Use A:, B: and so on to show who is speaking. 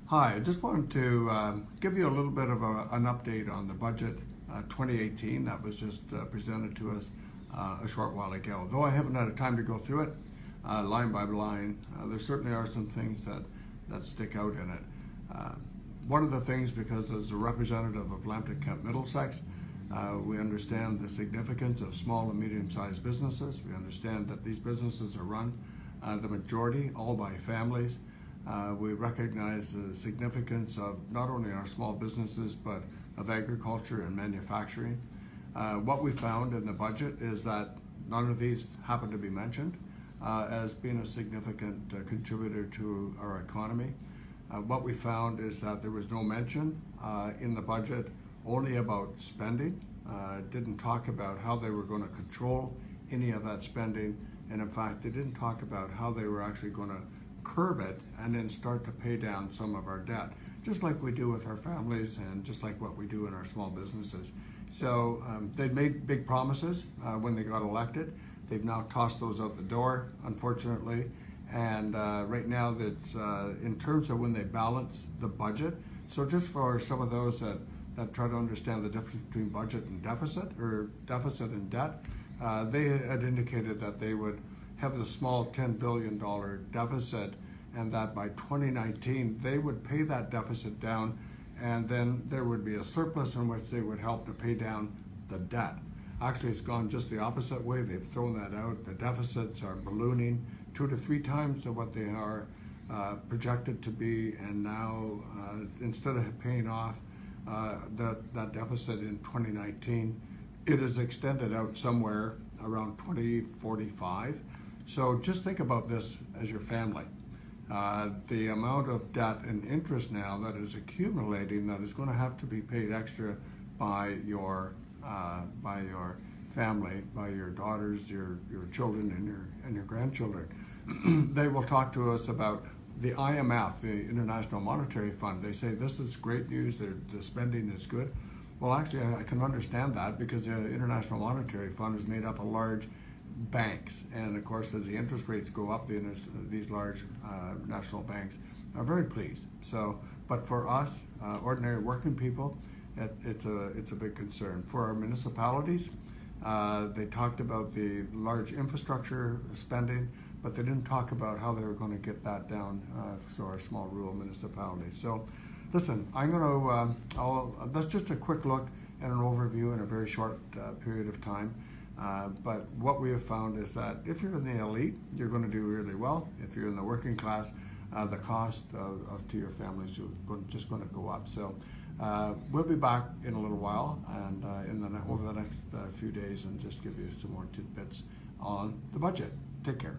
A: Hi, I just wanted to give you a little bit of an update on the budget 2018 that was just presented to us a short while ago. Though I haven't had time to go through it line by line, there certainly are some things that stick out in it. One of the things, because as a representative of Lambton Kent Middlesex, we understand the significance of small and medium-sized businesses. We understand that these businesses are run, the majority, all by families. We recognize the significance of not only our small businesses, but of agriculture and manufacturing. What we found in the budget is that none of these happen to be mentioned as being a significant contributor to our economy. What we found is that there was no mention in the budget only about spending. Didn't talk about how they were going to control any of that spending, and in fact they didn't talk about how they were actually going to curb it and then start to pay down some of our debt, just like we do with our families and just like what we do in our small businesses. So they'd made big promises when they got elected. They've now tossed those out the door, unfortunately. And right now, that's in terms of when they balance the budget. So just for some of those that try to understand the difference between budget and deficit, or deficit and debt, they had indicated that they would have the small $10 billion deficit, and that by 2019 they would pay that deficit down, and then there would be a surplus in which they would help to pay down the debt. Actually, it's gone just the opposite way. They've thrown that out. The deficits are ballooning 2 to 3 times of what they are projected to be, and now instead of paying off that deficit in 2019, it is extended out somewhere around 2045. So just think about this as your family. The amount of debt and interest now that is accumulating that is going to have to be paid extra by your family, by your daughters, your children, and your grandchildren. They will talk to us about the IMF, the International Monetary Fund. They say this is great news, the spending is good. Well, actually, I can understand that because the International Monetary Fund is made up of large banks, and of course, as the interest rates go up, these large national banks are very pleased. So, but for us, ordinary working people, it's a big concern. For our municipalities, they talked about the large infrastructure spending, but they didn't talk about how they were going to get that down for our small rural municipalities. So, listen, that's just a quick look and an overview in a very short period of time. But what we have found is that if you're in the elite, you're going to do really well. If you're in the working class, the cost to your families is just going to go up. So we'll be back in a little while and over the next few days and just give you some more tidbits on the budget. Take care.